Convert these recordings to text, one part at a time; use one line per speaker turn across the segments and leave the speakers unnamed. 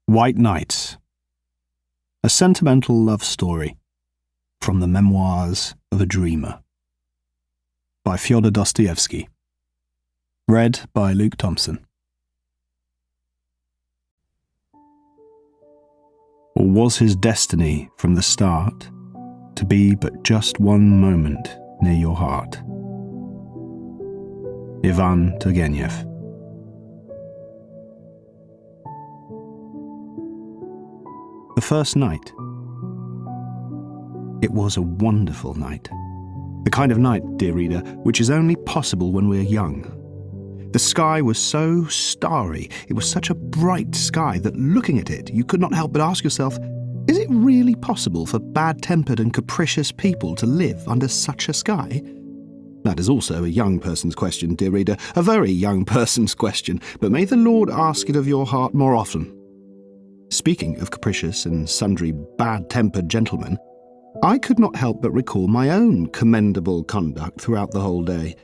White Nights. A sentimental love story from the memoirs of a dreamer. By Fyodor Dostoevsky. Read by Luke Thompson. Or was his destiny from the start to be but just one moment near your heart? Ivan Turgenev. The first night. It was a wonderful night. The kind of night, dear reader, which is only possible when we're young. The sky was so starry, it was such a bright sky that looking at it, you could not help but ask yourself, is it really possible for bad-tempered and capricious people to live under such a sky? That is also a young person's question, dear reader, a very young person's question, but may the Lord ask it of your heart more often. Speaking of capricious and sundry bad-tempered gentlemen, I could not help but recall my own commendable conduct throughout the whole day.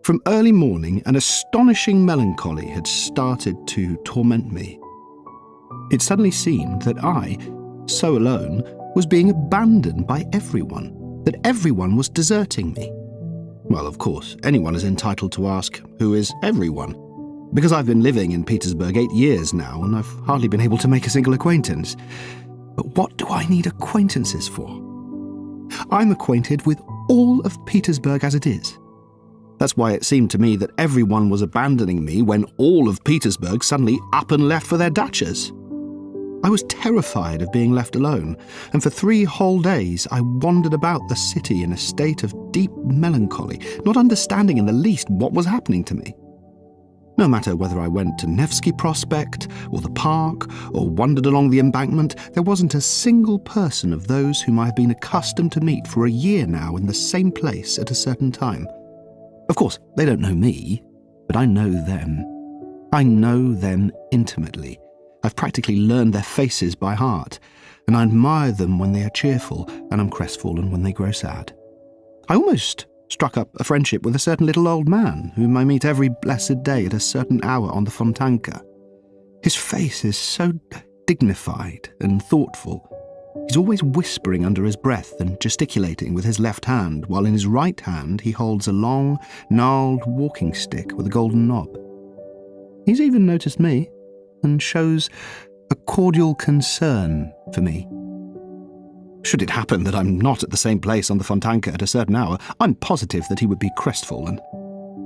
From early morning, an astonishing melancholy had started to torment me. It suddenly seemed that I, so alone, was being abandoned by everyone, that everyone was deserting me. Well, of course, anyone is entitled to ask, who is everyone? Because I've been living in Petersburg 8 years now, and I've hardly been able to make a single acquaintance. But what do I need acquaintances for? I'm acquainted with all of Petersburg as it is. That's why it seemed to me that everyone was abandoning me when all of Petersburg suddenly up and left for their dachas. I was terrified of being left alone, and for 3 whole days I wandered about the city in a state of deep melancholy, not understanding in the least what was happening to me. No matter whether I went to Nevsky Prospect, or the park, or wandered along the embankment, there wasn't a single person of those whom I have been accustomed to meet for a year now in the same place at a certain time. Of course, they don't know me, but I know them. I know them intimately. I've practically learned their faces by heart, and I admire them when they are cheerful, and am crestfallen when they grow sad. I almost struck up a friendship with a certain little old man whom I meet every blessed day at a certain hour on the Fontanka. His face is so dignified and thoughtful. He's always whispering under his breath and gesticulating with his left hand, while in his right hand he holds a long, gnarled walking stick with a golden knob. He's even noticed me and shows a cordial concern for me. Should it happen that I'm not at the same place on the Fontanka at a certain hour, I'm positive that he would be crestfallen.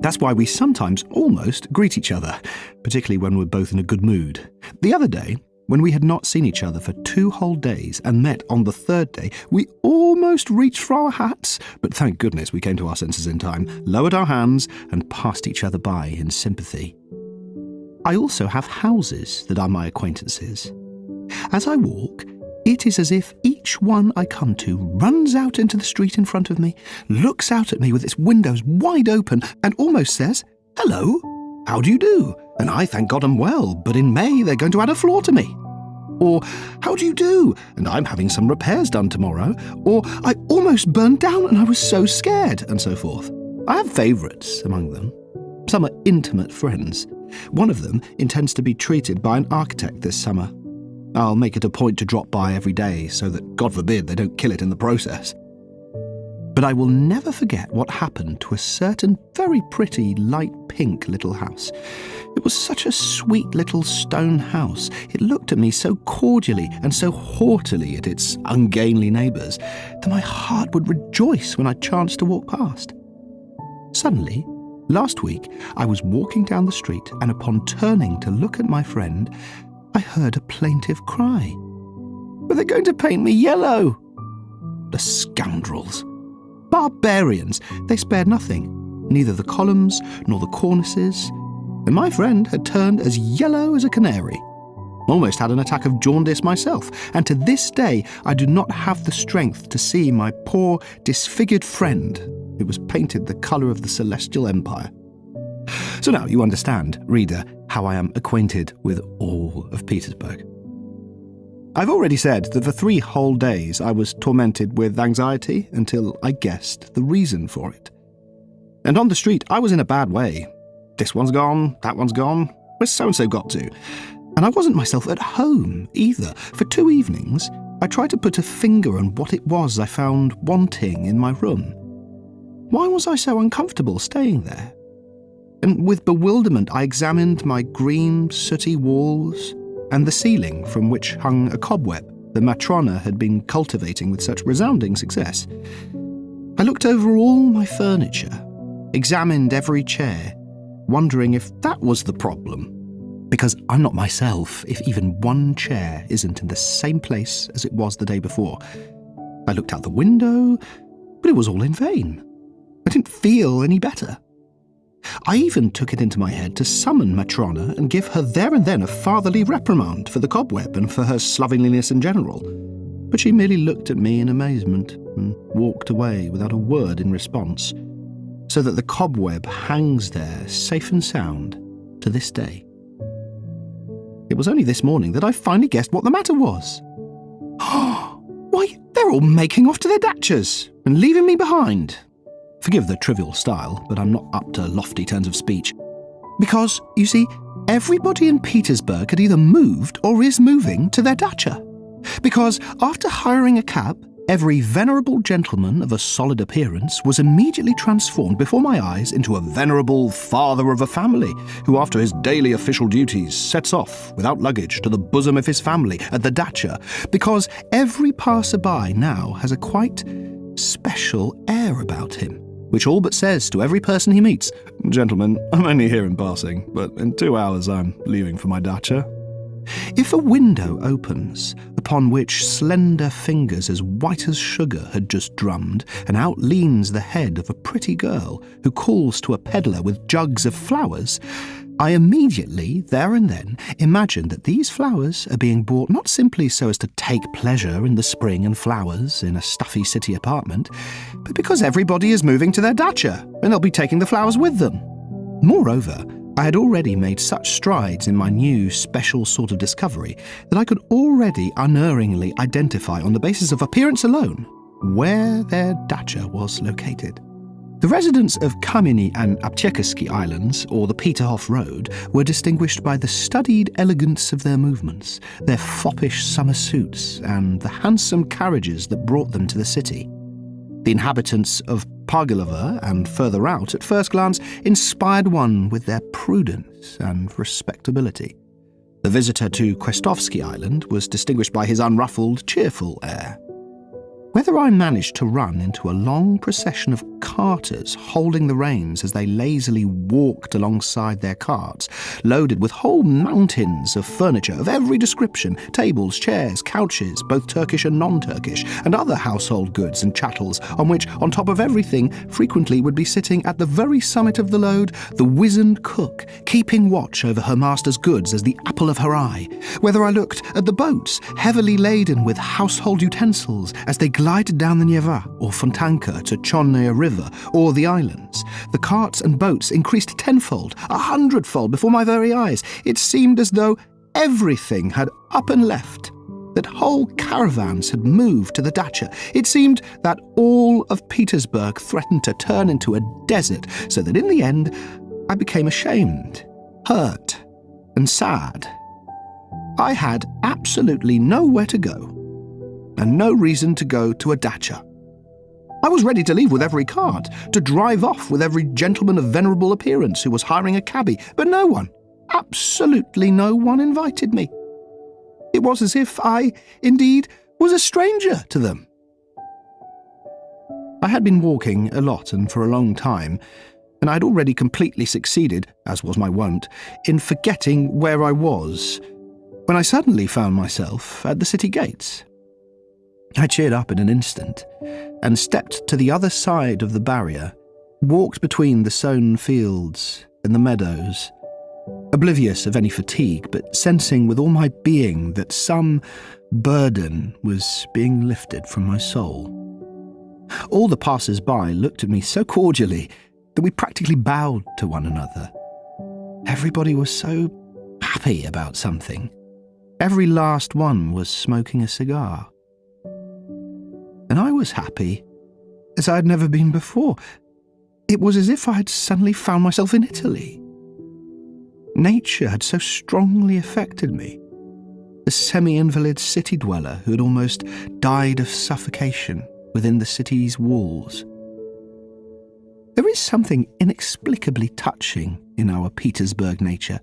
That's why we sometimes almost greet each other, particularly when we're both in a good mood. The other day, when we had not seen each other for 2 whole days and met on the 3rd day, we almost reached for our hats, but thank goodness we came to our senses in time, lowered our hands, and passed each other by in sympathy. I also have houses that are my acquaintances. As I walk, it is as if each one I come to runs out into the street in front of me, looks out at me with its windows wide open, and almost says, "Hello, how do you do? And I thank God I'm well, but in May they're going to add a floor to me." Or, "How do you do? And I'm having some repairs done tomorrow." Or, "I almost burned down and I was so scared," and so forth. I have favourites among them. Some are intimate friends. One of them intends to be treated by an architect this summer. I'll make it a point to drop by every day so that, God forbid, they don't kill it in the process. But I will never forget what happened to a certain very pretty light pink little house. It was such a sweet little stone house. It looked at me so cordially and so haughtily at its ungainly neighbours that my heart would rejoice when I chanced to walk past. Suddenly, last week, I was walking down the street, and upon turning to look at my friend, I heard a plaintive cry. "But they're going to paint me yellow!" The scoundrels! Barbarians! They spared nothing, neither the columns nor the cornices, and my friend had turned as yellow as a canary. Almost had an attack of jaundice myself, and to this day I do not have the strength to see my poor, disfigured friend, who was painted the colour of the Celestial Empire. So now you understand, reader, how I am acquainted with all of Petersburg. I've already said that for 3 whole days I was tormented with anxiety until I guessed the reason for it. And on the street I was in a bad way. This one's gone, that one's gone, where's so-and-so got to? And I wasn't myself at home either. For 2 evenings, I tried to put a finger on what it was I found wanting in my room. Why was I so uncomfortable staying there? And with bewilderment, I examined my green, sooty walls and the ceiling from which hung a cobweb the Matrona had been cultivating with such resounding success. I looked over all my furniture, examined every chair, wondering if that was the problem. Because I'm not myself if even one chair isn't in the same place as it was the day before. I looked out the window, but it was all in vain. I didn't feel any better. I even took it into my head to summon Matrona and give her there and then a fatherly reprimand for the cobweb and for her slovenliness in general. But she merely looked at me in amazement and walked away without a word in response, so that the cobweb hangs there safe and sound to this day. It was only this morning that I finally guessed what the matter was. Why, they're all making off to their dachas and leaving me behind. Forgive the trivial style, but I'm not up to lofty turns of speech. Because, you see, everybody in Petersburg had either moved or is moving to their dacha. Because after hiring a cab, every venerable gentleman of a solid appearance was immediately transformed before my eyes into a venerable father of a family, who after his daily official duties sets off, without luggage, to the bosom of his family at the dacha, because every passer-by now has a quite special air about him, which all but says to every person he meets, "Gentlemen, I'm only here in passing, but in 2 hours I'm leaving for my dacha." If a window opens, upon which slender fingers as white as sugar had just drummed, and out leans the head of a pretty girl who calls to a peddler with jugs of flowers, I immediately, there and then, imagine that these flowers are being bought not simply so as to take pleasure in the spring and flowers in a stuffy city apartment, but because everybody is moving to their dacha, and they'll be taking the flowers with them. Moreover, I had already made such strides in my new special sort of discovery that I could already unerringly identify on the basis of appearance alone where their dacha was located. The residents of Kameny and Aptyekersky Islands, or the Peterhof Road, were distinguished by the studied elegance of their movements, their foppish summer suits, and the handsome carriages that brought them to the city. The inhabitants of Pargilova and further out, at first glance, inspired one with their prudence and respectability. The visitor to Krestovsky Island was distinguished by his unruffled, cheerful air. Whether I managed to run into a long procession of carters holding the reins as they lazily walked alongside their carts, loaded with whole mountains of furniture of every description, tables, chairs, couches, both Turkish and non-Turkish, and other household goods and chattels, on which, on top of everything, frequently would be sitting at the very summit of the load, the wizened cook, keeping watch over her master's goods as the apple of her eye. Whether I looked at the boats, heavily laden with household utensils, as they glided down the Neva or Fontanka to Chonnaya River or the islands, the carts and boats increased tenfold, 100-fold before my very eyes. It seemed as though everything had up and left, that whole caravans had moved to the dacha. It seemed that all of Petersburg threatened to turn into a desert, so that in the end I became ashamed, hurt, and sad. I had absolutely nowhere to go, and no reason to go to a dacha. I was ready to leave with every cart, to drive off with every gentleman of venerable appearance who was hiring a cabby, but no one, absolutely no one invited me. It was as if I, indeed, was a stranger to them. I had been walking a lot and for a long time, and I had already completely succeeded, as was my wont, in forgetting where I was, when I suddenly found myself at the city gates. I cheered up in an instant, and stepped to the other side of the barrier, walked between the sown fields and the meadows, oblivious of any fatigue, but sensing with all my being that some burden was being lifted from my soul. All the passers-by looked at me so cordially that we practically bowed to one another. Everybody was so happy about something. Every last one was smoking a cigar. And I was happy as I had never been before. It was as if I had suddenly found myself in Italy. Nature had so strongly affected me. The semi-invalid city dweller who had almost died of suffocation within the city's walls. There is something inexplicably touching in our Petersburg nature,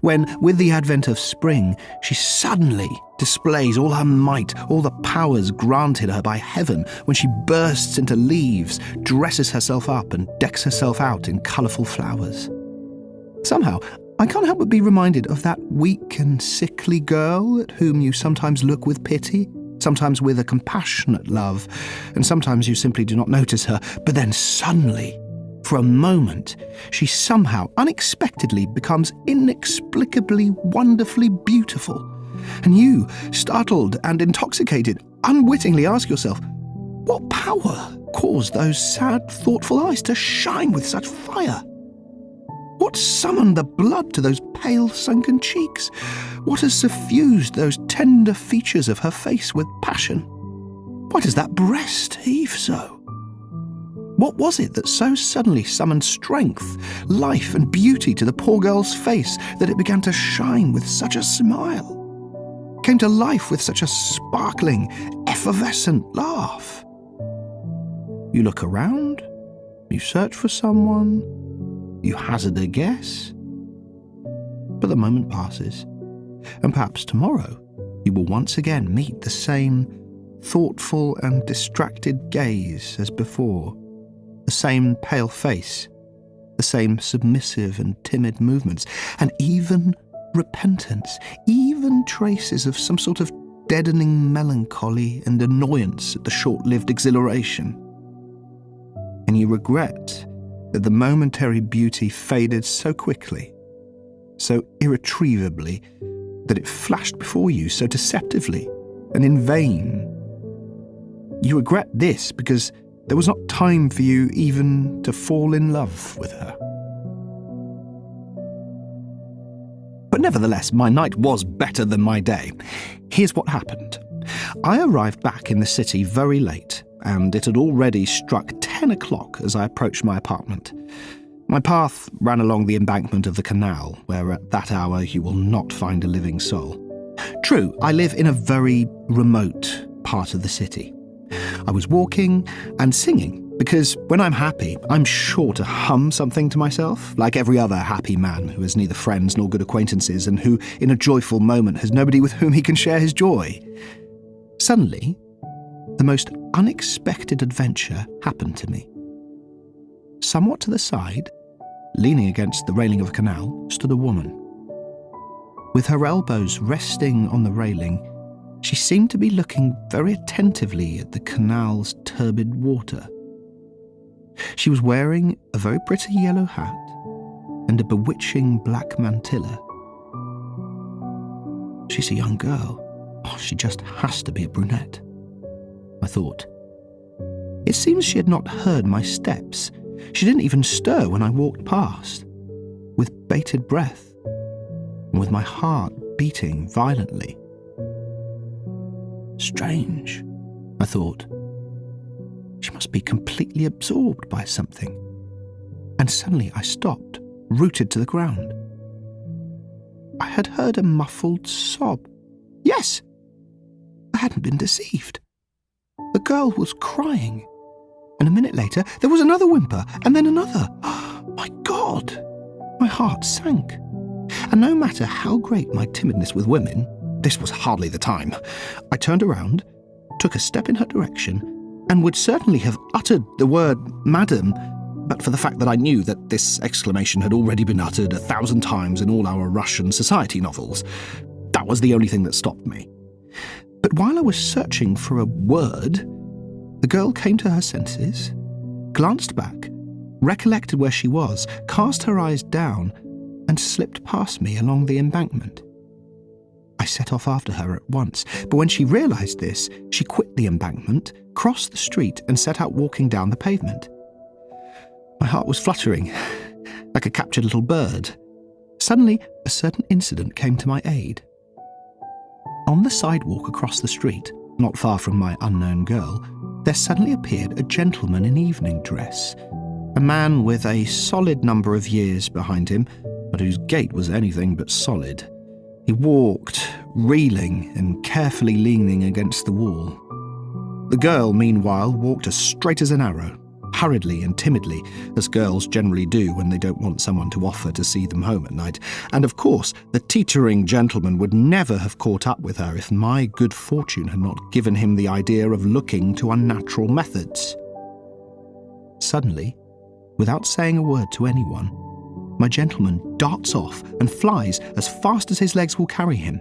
when, with the advent of spring, she suddenly displays all her might, all the powers granted her by heaven, when she bursts into leaves, dresses herself up and decks herself out in colourful flowers. Somehow, I can't help but be reminded of that weak and sickly girl at whom you sometimes look with pity, sometimes with a compassionate love, and sometimes you simply do not notice her, but then suddenly, for a moment, she somehow, unexpectedly, becomes inexplicably, wonderfully beautiful. And you, startled and intoxicated, unwittingly ask yourself, what power caused those sad, thoughtful eyes to shine with such fire? What summoned the blood to those pale, sunken cheeks? What has suffused those tender features of her face with passion? Why does that breast heave so? What was it that so suddenly summoned strength, life and beauty to the poor girl's face that it began to shine with such a smile, came to life with such a sparkling, effervescent laugh? You look around, you search for someone, you hazard a guess, but the moment passes, and perhaps tomorrow you will once again meet the same thoughtful and distracted gaze as before, the same pale face, the same submissive and timid movements, and even repentance, even traces of some sort of deadening melancholy and annoyance at the short-lived exhilaration. And you regret that the momentary beauty faded so quickly, so irretrievably, that it flashed before you so deceptively and in vain. You regret this because there was not time for you even to fall in love with her. But nevertheless, my night was better than my day. Here's what happened. I arrived back in the city very late, and it had already struck 10 o'clock as I approached my apartment. My path ran along the embankment of the canal, where at that hour you will not find a living soul. True, I live in a very remote part of the city. I was walking and singing, because when I'm happy, I'm sure to hum something to myself, like every other happy man who has neither friends nor good acquaintances, and who, in a joyful moment, has nobody with whom he can share his joy. Suddenly, the most unexpected adventure happened to me. Somewhat to the side, leaning against the railing of a canal, stood a woman. With her elbows resting on the railing, she seemed to be looking very attentively at the canal's turbid water. She was wearing a very pretty yellow hat and a bewitching black mantilla. She's a young girl. Oh, she just has to be a brunette, I thought. It seems she had not heard my steps. She didn't even stir when I walked past, with bated breath and with my heart beating violently. Strange, I thought. She must be completely absorbed by something. And suddenly I stopped, rooted to the ground. I had heard a muffled sob. Yes! I hadn't been deceived. The girl was crying. And a minute later, there was another whimper, and then another. My God! My heart sank. And no matter how great my timidness with women, this was hardly the time. I turned around, took a step in her direction, and would certainly have uttered the word "Madam," but for the fact that I knew that this exclamation had already been uttered 1,000 times in all our Russian society novels. That was the only thing that stopped me. But while I was searching for a word, the girl came to her senses, glanced back, recollected where she was, cast her eyes down, and slipped past me along the embankment. I set off after her at once, but when she realised this, she quit the embankment, crossed the street, and set out walking down the pavement. My heart was fluttering, like a captured little bird. Suddenly, a certain incident came to my aid. On the sidewalk across the street, not far from my unknown girl, there suddenly appeared a gentleman in evening dress, a man with a solid number of years behind him, but whose gait was anything but solid. He walked, reeling and carefully leaning against the wall. The girl, meanwhile, walked as straight as an arrow, hurriedly and timidly, as girls generally do when they don't want someone to offer to see them home at night. And of course, the teetering gentleman would never have caught up with her if my good fortune had not given him the idea of looking to unnatural methods. Suddenly, without saying a word to anyone, my gentleman darts off and flies as fast as his legs will carry him.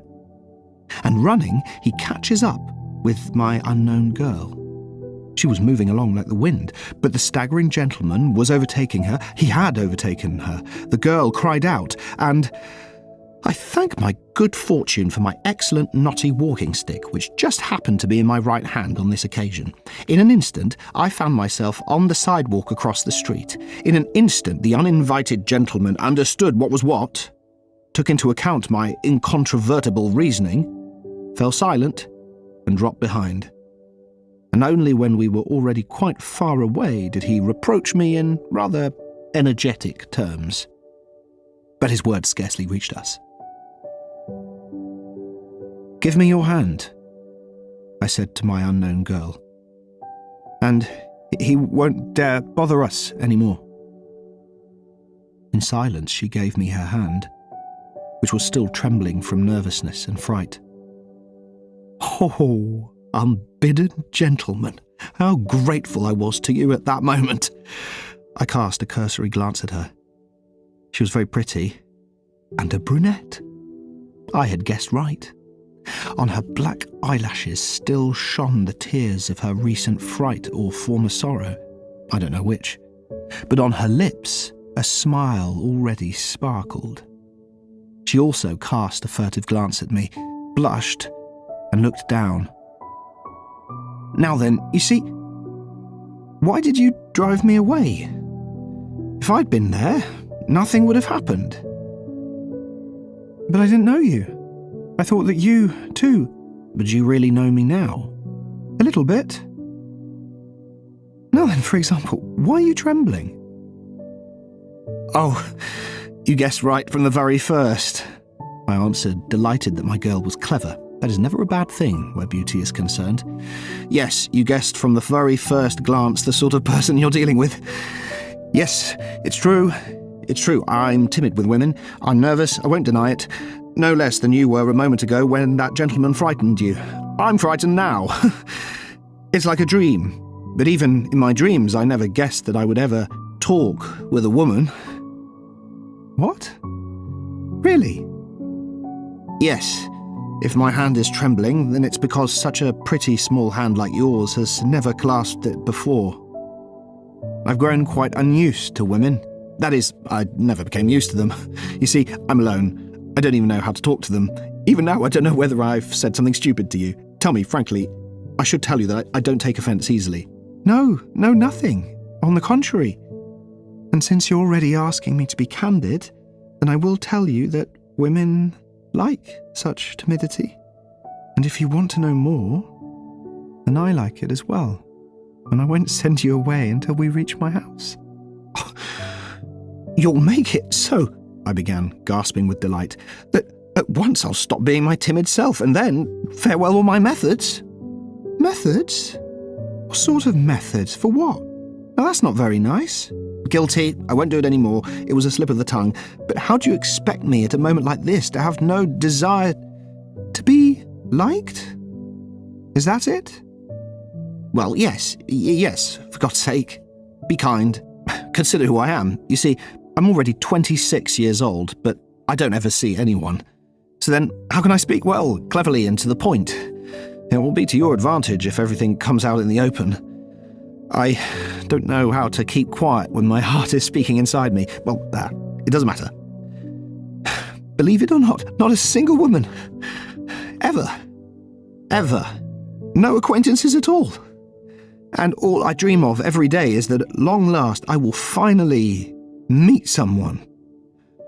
And running, he catches up with my unknown girl. She was moving along like the wind, but the staggering gentleman was overtaking her. He had overtaken her. The girl cried out, and I thank my good fortune for my excellent knotty walking stick, which just happened to be in my right hand on this occasion. In an instant, I found myself on the sidewalk across the street. In an instant, the uninvited gentleman understood what was what, took into account my incontrovertible reasoning, fell silent, and dropped behind. And only when we were already quite far away did he reproach me in rather energetic terms. But his words scarcely reached us. "Give me your hand," I said to my unknown girl, "and he won't dare bother us any more." In silence she gave me her hand, which was still trembling from nervousness and fright. Oh, unbidden gentleman, how grateful I was to you at that moment! I cast a cursory glance at her. She was very pretty, and a brunette. I had guessed right. On her black eyelashes still shone the tears of her recent fright or former sorrow, I don't know which, but on her lips a smile already sparkled. She also cast a furtive glance at me, blushed, and looked down. "Now then, you see, why did you drive me away? If I'd been there, nothing would have happened." "But I didn't know you. I thought that you, too." "But you really know me now?" "A little bit." "Now then, for example, why are you trembling?" "Oh, you guessed right from the very first," I answered, delighted that my girl was clever. That is never a bad thing where beauty is concerned. "Yes, you guessed from the very first glance the sort of person you're dealing with. Yes, it's true. It's true. I'm timid with women. I'm nervous, I won't deny it. No less than you were a moment ago when that gentleman frightened you. I'm frightened now. It's like a dream. But even in my dreams, I never guessed that I would ever talk with a woman." "What? Really?" "Yes. If my hand is trembling, then it's because such a pretty small hand like yours has never clasped it before. I've grown quite unused to women. That is, I never became used to them. You see, I'm alone. I don't even know how to talk to them. Even now, I don't know whether I've said something stupid to you. Tell me, frankly, I should tell you that I don't take offence easily." No, nothing. On the contrary. And since you're already asking me to be candid, then I will tell you that women like such timidity. And if you want to know more, then I like it as well. And I won't send you away until we reach my house. "Oh, you'll make it so," I began, gasping with delight, "that at once I'll stop being my timid self, and then farewell all my methods." "Methods? What sort of methods? For what? Now that's not very nice." "Guilty. I won't do it anymore. It was a slip of the tongue. But how do you expect me at a moment like this to have no desire to be liked? Is that it?" "Well, yes, for God's sake. Be kind. Consider who I am. You see, I'm already 26 years old, but I don't ever see anyone. So then, how can I speak well, cleverly, and to the point? It will be to your advantage if everything comes out in the open. I don't know how to keep quiet when my heart is speaking inside me. Well, it doesn't matter. Believe it or not a single woman. Ever. No acquaintances at all. And all I dream of every day is that at long last I will finally meet someone.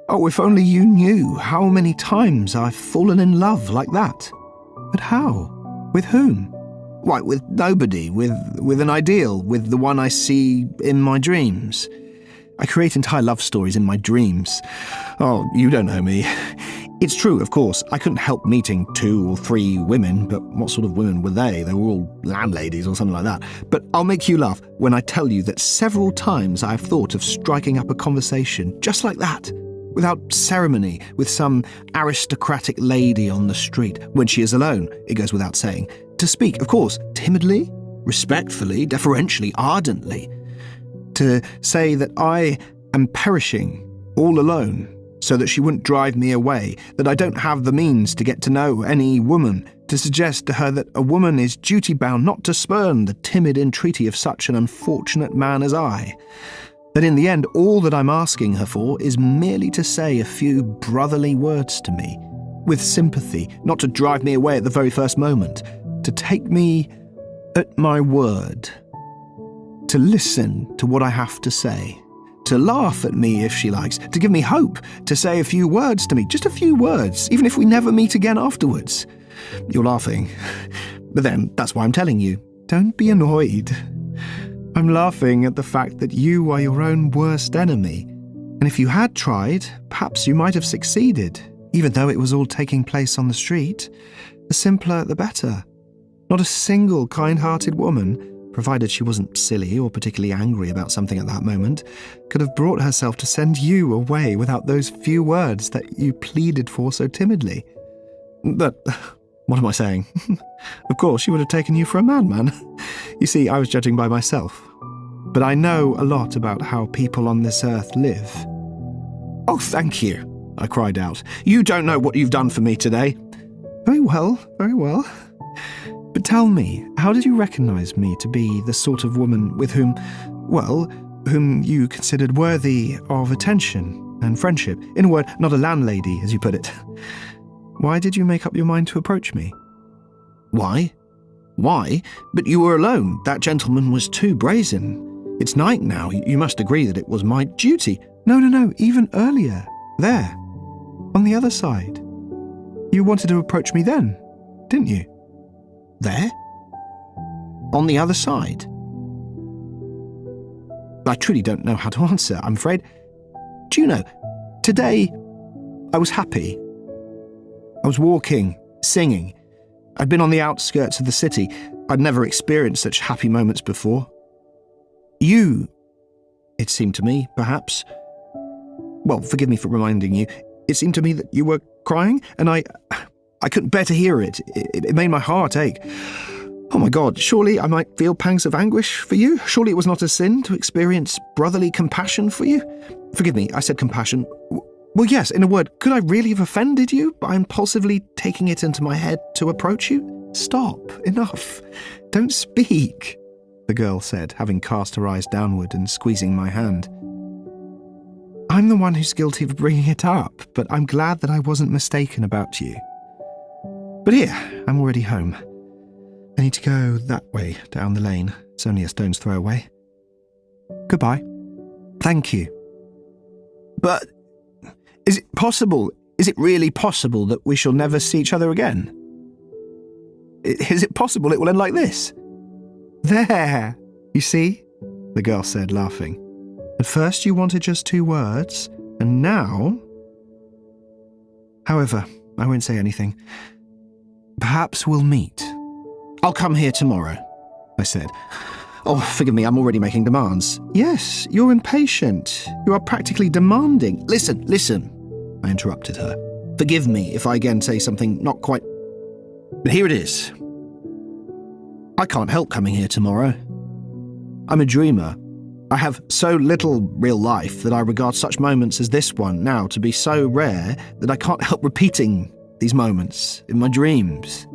Oh, if only you knew how many times I've fallen in love like that." "But how? With whom?" "Why, with nobody, with an ideal, with the one I see in my dreams. I create entire love stories in my dreams. Oh, you don't know me. It's true, of course, I couldn't help meeting 2 or 3 women, but what sort of women were they? They were all landladies or something like that. But I'll make you laugh when I tell you that several times I've thought of striking up a conversation just like that, without ceremony, with some aristocratic lady on the street, when she is alone, it goes without saying, to speak, of course, timidly, respectfully, deferentially, ardently, to say that I am perishing all alone, so that she wouldn't drive me away, that I don't have the means to get to know any woman, to suggest to her that a woman is duty-bound not to spurn the timid entreaty of such an unfortunate man as I, that in the end all that I'm asking her for is merely to say a few brotherly words to me, with sympathy, not to drive me away at the very first moment, to take me at my word, to listen to what I have to say, to laugh at me if she likes, to give me hope, to say a few words to me, just a few words, even if we never meet again afterwards. You're laughing. But then, that's why I'm telling you. Don't be annoyed. I'm laughing at the fact that you are your own worst enemy. And if you had tried, perhaps you might have succeeded, even though it was all taking place on the street. The simpler, the better. Not a single kind-hearted woman, provided she wasn't silly or particularly angry about something at that moment, could have brought herself to send you away without those few words that you pleaded for so timidly. But what am I saying? Of course, she would have taken you for a madman. You see, I was judging by myself. But I know a lot about how people on this earth live. Oh, thank you, I cried out. You don't know what you've done for me today. Very well, very well. But tell me, how did you recognize me to be the sort of woman with whom you considered worthy of attention and friendship? In a word, not a landlady, as you put it. Why did you make up your mind to approach me? Why? Why? But you were alone. That gentleman was too brazen. It's night now. You must agree that it was my duty. No, even earlier. There. On the other side. You wanted to approach me then, didn't you? There? On the other side? I truly don't know how to answer, I'm afraid. Do you know, today I was happy. I was walking, singing. I'd been on the outskirts of the city. I'd never experienced such happy moments before. You, it seemed to me, perhaps. Well, forgive me for reminding you. It seemed to me that you were crying, and I couldn't bear to hear it. It made my heart ache. Oh my God, surely I might feel pangs of anguish for you? Surely it was not a sin to experience brotherly compassion for you? Forgive me, I said compassion. Well, yes, in a word, could I really have offended you by impulsively taking it into my head to approach you? Stop, enough. Don't speak, the girl said, having cast her eyes downward and squeezing my hand. I'm the one who's guilty of bringing it up, but I'm glad that I wasn't mistaken about you. But here, I'm already home. I need to go that way, down the lane. It's only a stone's throw away. Goodbye. Thank you. But is it possible, is it really possible that we shall never see each other again? Is it possible it will end like this? There, you see, the girl said, laughing. At first you wanted just 2 words, and now... However, I won't say anything. Perhaps we'll meet. I'll come here tomorrow, I said. Oh, forgive me, I'm already making demands. Yes, you're impatient. You are practically demanding. Listen, I interrupted her. Forgive me if I again say something not quite... But here it is. I can't help coming here tomorrow. I'm a dreamer. I have so little real life that I regard such moments as this one now to be so rare that I can't help repeating these moments in my dreams.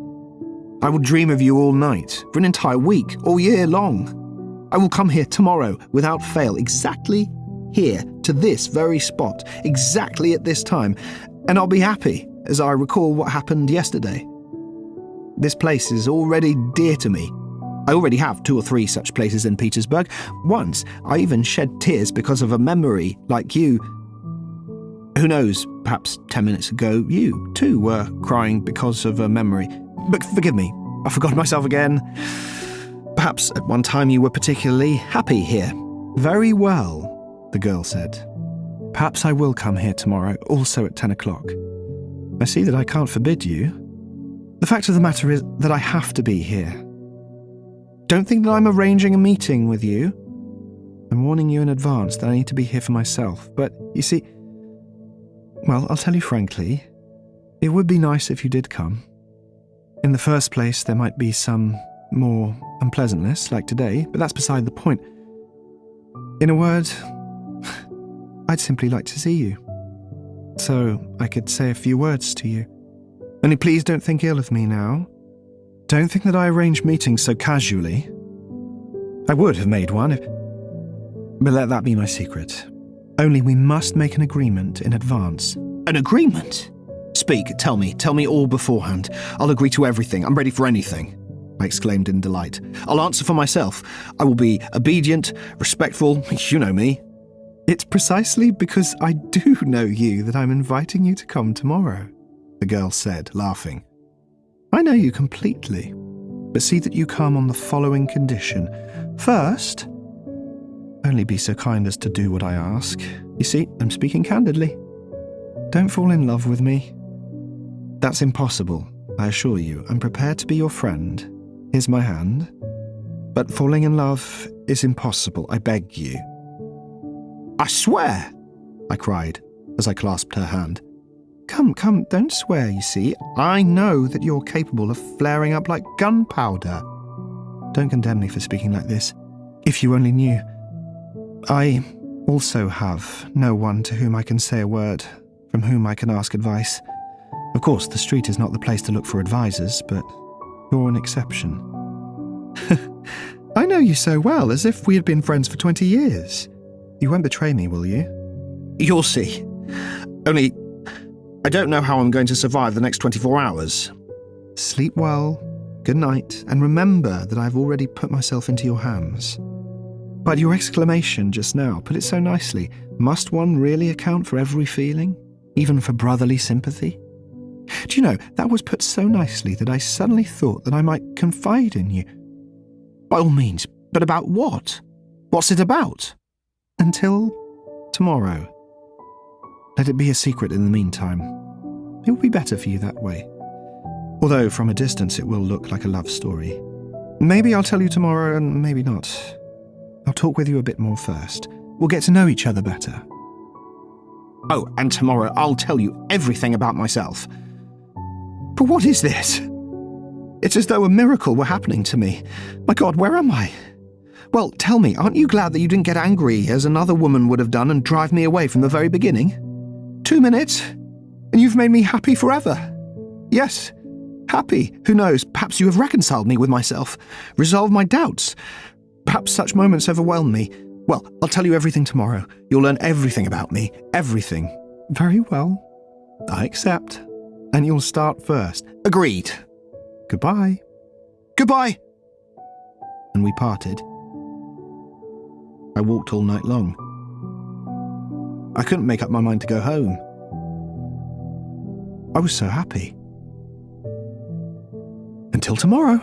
I will dream of you all night, for an entire week, all year long. I will come here tomorrow without fail, exactly here, to this very spot, exactly at this time, and I'll be happy as I recall what happened yesterday. This place is already dear to me. I already have 2 or 3 such places in Petersburg. Once, I even shed tears because of a memory like you. Who knows, perhaps 10 minutes ago, you, too, were crying because of a memory. But forgive me, I forgot myself again. Perhaps at one time you were particularly happy here. Very well. the girl said. "Perhaps I will come here tomorrow, also at 10 o'clock. I see that I can't forbid you. The fact of the matter is that I have to be here. Don't think that I'm arranging a meeting with you. I'm warning you in advance that I need to be here for myself. But, you see, well, I'll tell you frankly, it would be nice if you did come. In the first place, there might be some more unpleasantness, like today, but that's beside the point. In a word, I'd simply like to see you, so I could say a few words to you. Only please don't think ill of me now. Don't think that I arrange meetings so casually. I would have made one, but let that be my secret. Only we must make an agreement in advance."
An agreement? Speak, tell me all beforehand. I'll agree to everything, I'm ready for anything, I exclaimed in delight. I'll answer for myself. I will be obedient, respectful, you know me.
"It's precisely because I do know you that I'm inviting you to come tomorrow," the girl said, laughing. "I know you completely, but see that you come on the following condition. First, only be so kind as to do what I ask. You see, I'm speaking candidly. Don't fall in love with me. That's impossible, I assure you. I'm prepared to be your friend. Here's my hand. But falling in love is impossible, I beg you."
"I swear," I cried as I clasped her hand.
Come, don't swear, you see. I know that you're capable of flaring up like gunpowder. Don't condemn me for speaking like this. If you only knew. I also have no one to whom I can say a word, from whom I can ask advice. Of course, the street is not the place to look for advisors, but you're an exception. I know you so well, as if we had been friends for 20 years. You won't betray me, will you?
You'll see. Only, I don't know how I'm going to survive the next 24 hours.
Sleep well, good night, and remember that I've already put myself into your hands. But your exclamation just now put it so nicely. Must one really account for every feeling, even for brotherly sympathy? Do you know, that was put so nicely that I suddenly thought that I might confide in you.
By all means, but about what? What's it about?
Until tomorrow. Let it be a secret in the meantime. It will be better for you that way. Although from a distance it will look like a love story. Maybe I'll tell you tomorrow and maybe not. I'll talk with you a bit more first. We'll get to know each other better.
Oh, and tomorrow I'll tell you everything about myself. But what is this? It's as though a miracle were happening to me. My God, where am I? Well, tell me, aren't you glad that you didn't get angry as another woman would have done and drive me away from the very beginning? 2 minutes, and you've made me happy forever. Yes, happy. Who knows, perhaps you have reconciled me with myself, resolved my doubts. Perhaps such moments overwhelm me. Well, I'll tell you everything tomorrow. You'll learn everything about me. Everything.
Very well. I accept. And you'll start first.
Agreed.
Goodbye.
Goodbye.
And we parted. I walked all night long. I couldn't make up my mind to go home. I was so happy. Until tomorrow.